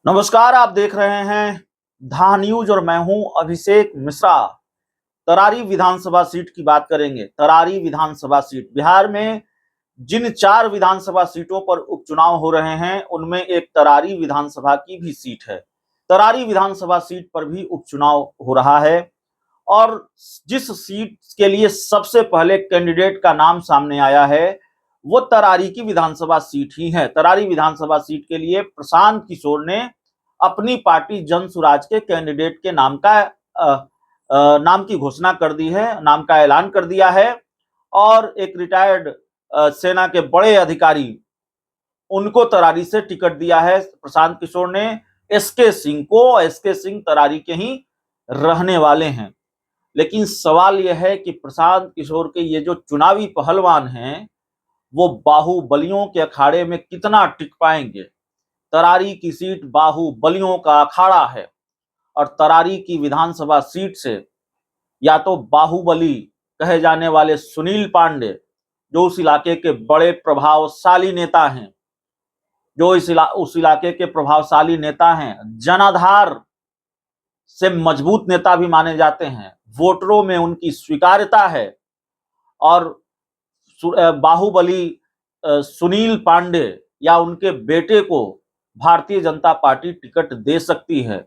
नमस्कार, आप देख रहे हैं धा न्यूज और मैं हूं अभिषेक मिश्रा। तरारी विधानसभा सीट की बात करेंगे। तरारी विधानसभा सीट बिहार में जिन 4 विधानसभा सीटों पर उपचुनाव हो रहे हैं उनमें एक तरारी विधानसभा की भी सीट है। तरारी विधानसभा सीट पर भी उपचुनाव हो रहा है और जिस सीट के लिए सबसे पहले कैंडिडेट का नाम सामने आया है वो तरारी की विधानसभा सीट ही है। तरारी विधानसभा सीट के लिए प्रशांत किशोर ने अपनी पार्टी जन सुराज के कैंडिडेट के नाम की घोषणा कर दी है, नाम का ऐलान कर दिया है। और एक रिटायर्ड सेना के बड़े अधिकारी उनको तरारी से टिकट दिया है प्रशांत किशोर ने, एसके सिंह को। एसके सिंह तरारी के ही रहने वाले हैं। लेकिन सवाल यह है कि प्रशांत किशोर के ये जो चुनावी पहलवान हैं वो बाहुबलियों के अखाड़े में कितना टिक पाएंगे। तरारी की सीट बाहुबलियों का अखाड़ा है और तरारी की विधानसभा सीट से या तो बाहुबली कहे जाने वाले सुनील पांडे, जो उस इलाके के बड़े प्रभावशाली नेता हैं, उस इलाके के प्रभावशाली नेता हैं, जनाधार से मजबूत नेता भी माने जाते हैं, वोटरों में उनकी स्वीकार्यता है। और बाहुबली सुनील पांडे या उनके बेटे को भारतीय जनता पार्टी टिकट दे सकती है।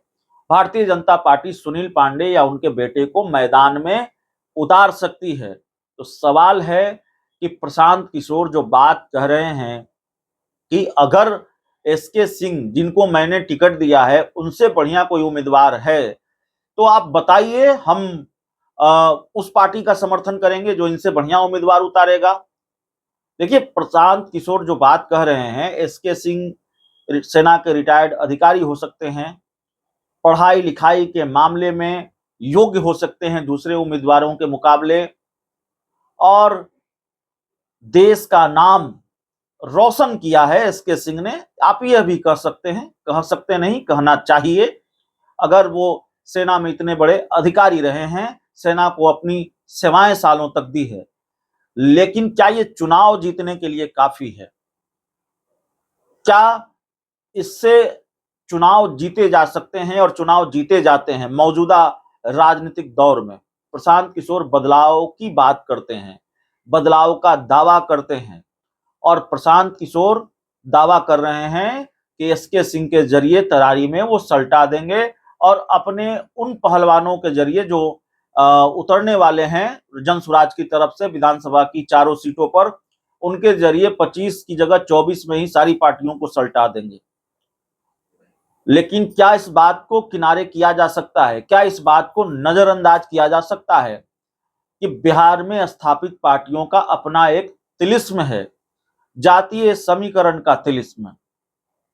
भारतीय जनता पार्टी सुनील पांडे या उनके बेटे को मैदान में उतार सकती है। तो सवाल है कि प्रशांत किशोर जो बात कह रहे हैं कि अगर एसके सिंह, जिनको मैंने टिकट दिया है, उनसे बढ़िया कोई उम्मीदवार है तो आप बताइए, हम उस पार्टी का समर्थन करेंगे जो इनसे बढ़िया उम्मीदवार उतारेगा। देखिए, प्रशांत किशोर जो बात कह रहे हैं, एसके सिंह सेना के रिटायर्ड अधिकारी हो सकते हैं, पढ़ाई लिखाई के मामले में योग्य हो सकते हैं दूसरे उम्मीदवारों के मुकाबले, और देश का नाम रोशन किया है एसके सिंह ने। आप यह भी कह सकते हैं, कह सकते नहीं, कहना चाहिए। अगर वो सेना में इतने बड़े अधिकारी रहे हैं, सेना को अपनी सेवाएं सालों तक दी है, लेकिन क्या ये चुनाव जीतने के लिए काफी है? क्या इससे चुनाव जीते जा सकते हैं और चुनाव जीते जाते हैं मौजूदा राजनीतिक दौर में? प्रशांत किशोर बदलाव की बात करते हैं, बदलाव का दावा करते हैं, और प्रशांत किशोर दावा कर रहे हैं कि एसके सिंह के जरिए तरारी में वो सल्टा देंगे और अपने उन पहलवानों के जरिए जो उतरने वाले हैं जन स्वराज की तरफ से विधानसभा की चारों सीटों पर, उनके जरिए 25 की जगह 24 में ही सारी पार्टियों को सल्टा देंगे। लेकिन क्या इस बात को किनारे किया जा सकता है, क्या इस बात को नजरअंदाज किया जा सकता है कि बिहार में स्थापित पार्टियों का अपना एक तिलिस्म है, जातीय समीकरण का तिलिस्म,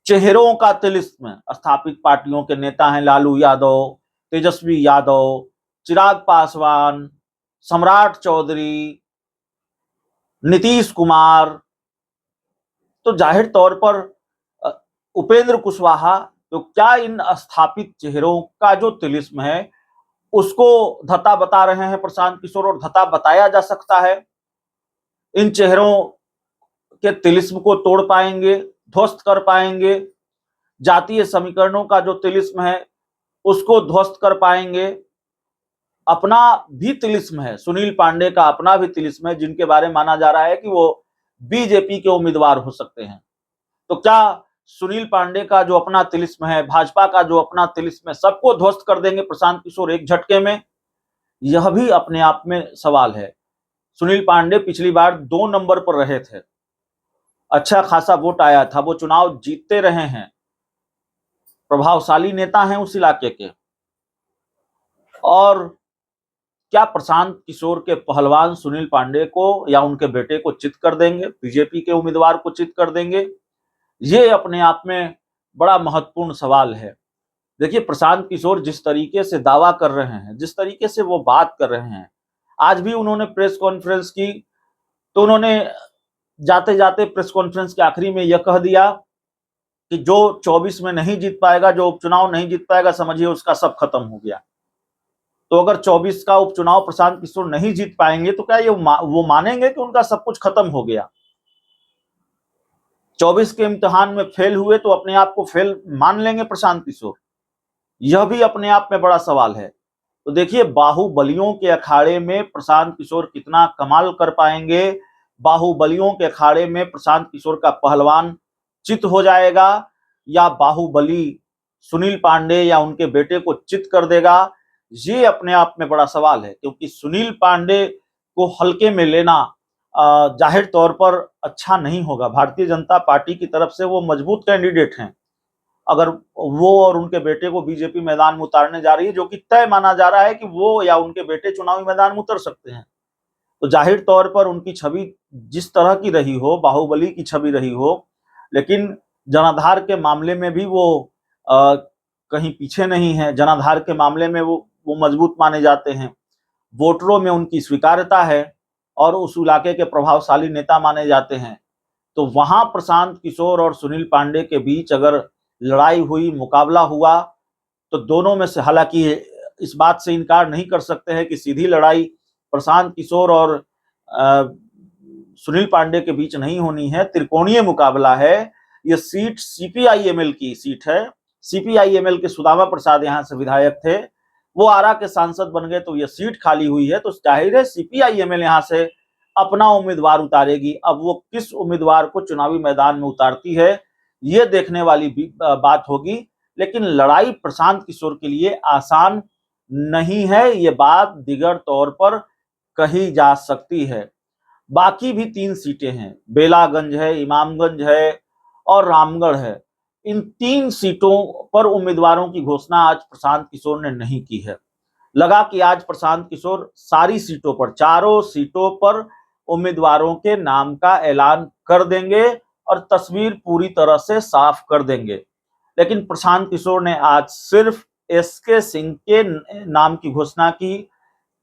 चेहरों का तिलिस्म। स्थापित पार्टियों के नेता हैं लालू यादव, तेजस्वी यादव, चिराग पासवान, सम्राट चौधरी, नीतीश कुमार। तो जाहिर तौर पर उपेंद्र कुशवाहा, तो क्या इन स्थापित चेहरों का जो तिलिस्म है उसको धता बता रहे हैं प्रशांत किशोर, और धता बताया जा सकता है? इन चेहरों के तिलिस्म को तोड़ पाएंगे, ध्वस्त कर पाएंगे? जातीय समीकरणों का जो तिलिस्म है उसको ध्वस्त कर पाएंगे? अपना भी तिलिस्म है, सुनील पांडे का अपना भी तिलिस्म है, जिनके बारे में माना जा रहा है कि वो बीजेपी के उम्मीदवार हो सकते हैं। तो क्या सुनील पांडे का जो अपना तिलिस्म है, भाजपा का जो अपना तिलिस्म है, सबको ध्वस्त कर देंगे प्रशांत किशोर एक झटके में? यह भी अपने आप में सवाल है। सुनील पांडे पिछली बार 2 नंबर पर रहे थे, अच्छा खासा वोट आया था, वो चुनाव जीतते रहे हैं, प्रभावशाली नेता हैं उस इलाके के। और क्या प्रशांत किशोर के पहलवान सुनील पांडे को या उनके बेटे को चित कर देंगे, बीजेपी के उम्मीदवार को चित कर देंगे? ये अपने आप में बड़ा महत्वपूर्ण सवाल है। देखिए, प्रशांत किशोर जिस तरीके से दावा कर रहे हैं, जिस तरीके से वो बात कर रहे हैं, आज भी उन्होंने प्रेस कॉन्फ्रेंस की तो उन्होंने जाते जाते प्रेस कॉन्फ्रेंस के आखिरी में यह कह दिया कि जो 24 में नहीं जीत पाएगा, जो उपचुनाव नहीं जीत पाएगा, समझिए उसका सब खत्म हो गया। तो अगर 24 का उपचुनाव प्रशांत किशोर नहीं जीत पाएंगे तो क्या वो मानेंगे कि उनका सब कुछ खत्म हो गया? 24 के इम्तिहान में फेल हुए तो अपने आप को फेल मान लेंगे प्रशांत किशोर? यह भी अपने आप में बड़ा सवाल है। तो देखिए, बाहुबलियों के अखाड़े में प्रशांत किशोर कितना कमाल कर पाएंगे, बाहुबलियों के अखाड़े में प्रशांत किशोर का पहलवान चित हो जाएगा, या बाहुबली सुनील पांडे या उनके बेटे को चित कर देगा, ये अपने आप में बड़ा सवाल है। क्योंकि सुनील पांडे को हल्के में लेना जाहिर तौर पर अच्छा नहीं होगा। भारतीय जनता पार्टी की तरफ से वो मजबूत कैंडिडेट हैं। अगर वो और उनके बेटे को बीजेपी मैदान में उतारने जा रही है, जो कि तय माना जा रहा है कि वो या उनके बेटे चुनावी मैदान में उतर सकते हैं, तो जाहिर तौर पर उनकी छवि जिस तरह की रही हो, बाहुबली की छवि रही हो, लेकिन जनाधार के मामले में भी वो कहीं पीछे नहीं है। जनाधार के मामले में वो मजबूत माने जाते हैं, वोटरों में उनकी स्वीकार्यता है और उस इलाके के प्रभावशाली नेता माने जाते हैं। तो वहां प्रशांत किशोर और सुनील पांडे के बीच अगर लड़ाई हुई, मुकाबला हुआ, तो दोनों में से, हालांकि इस बात से इनकार नहीं कर सकते हैं कि सीधी लड़ाई प्रशांत किशोर और सुनील पांडे के बीच नहीं होनी है, त्रिकोणीय मुकाबला है। यह सीट सीपीआईएमएल की सीट है। सीपीआईएमएल के सुदामा प्रसाद यहाँ से विधायक थे, वो आरा के सांसद बन गए, तो यह सीट खाली हुई है। तो जाहिर है सीपीआईएमएल यहाँ से अपना उम्मीदवार उतारेगी। अब वो किस उम्मीदवार को चुनावी मैदान में उतारती है, ये देखने वाली बात होगी। लेकिन लड़ाई प्रशांत किशोर के लिए आसान नहीं है, ये बात दिगर तौर पर कही जा सकती है। बाकी भी 3 सीटें हैं, बेलागंज है, इमामगंज है और रामगढ़ है। इन 3 सीटों पर उम्मीदवारों की घोषणा आज प्रशांत किशोर ने नहीं की है। लगा कि आज प्रशांत किशोर सारी सीटों पर, चारों सीटों पर उम्मीदवारों के नाम का ऐलान कर देंगे और तस्वीर पूरी तरह से साफ कर देंगे। लेकिन प्रशांत किशोर ने आज सिर्फ एसके सिंह के नाम की घोषणा की,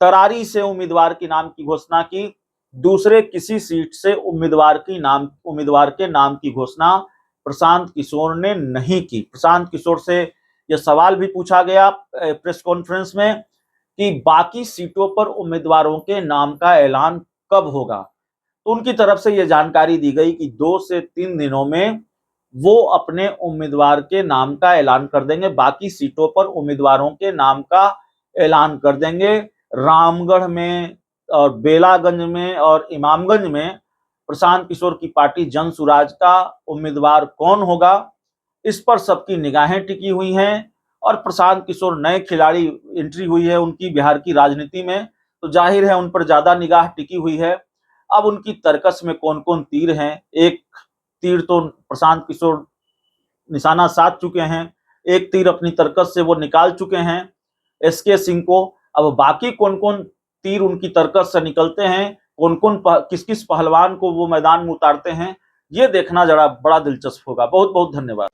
तरारी से उम्मीदवार के नाम की घोषणा की, दूसरे किसी सीट से उम्मीदवार के नाम की घोषणा प्रशांत किशोर ने नहीं की। प्रशांत किशोर से यह सवाल भी पूछा गया प्रेस कॉन्फ्रेंस में कि बाकी सीटों पर उम्मीदवारों के नाम का ऐलान कब होगा, तो उनकी तरफ से यह जानकारी दी गई कि 2 से 3 दिनों में वो अपने उम्मीदवार के नाम का ऐलान कर देंगे। बाकी सीटों पर उम्मीदवारों के नाम का ऐलान कर देंगे। रामगढ़ में और बेलागंज में और इमामगंज में प्रशांत किशोर की पार्टी जन सुराज का उम्मीदवार कौन होगा, इस पर सबकी निगाहें टिकी हुई हैं। और प्रशांत किशोर नए खिलाड़ी एंट्री हुई है उनकी बिहार की राजनीति में, तो जाहिर है उन पर ज्यादा निगाह टिकी हुई है। अब उनकी तर्कस में कौन कौन तीर हैं, एक तीर तो प्रशांत किशोर निशाना साध चुके हैं, एक तीर अपनी तर्कस से वो निकाल चुके हैं एसके सिंह को। अब बाकी कौन कौन तीर उनकी तर्कस से निकलते हैं, कौन कौन किस किस पहलवान को वो मैदान में उतारते हैं, ये देखना जरा बड़ा दिलचस्प होगा। बहुत बहुत धन्यवाद।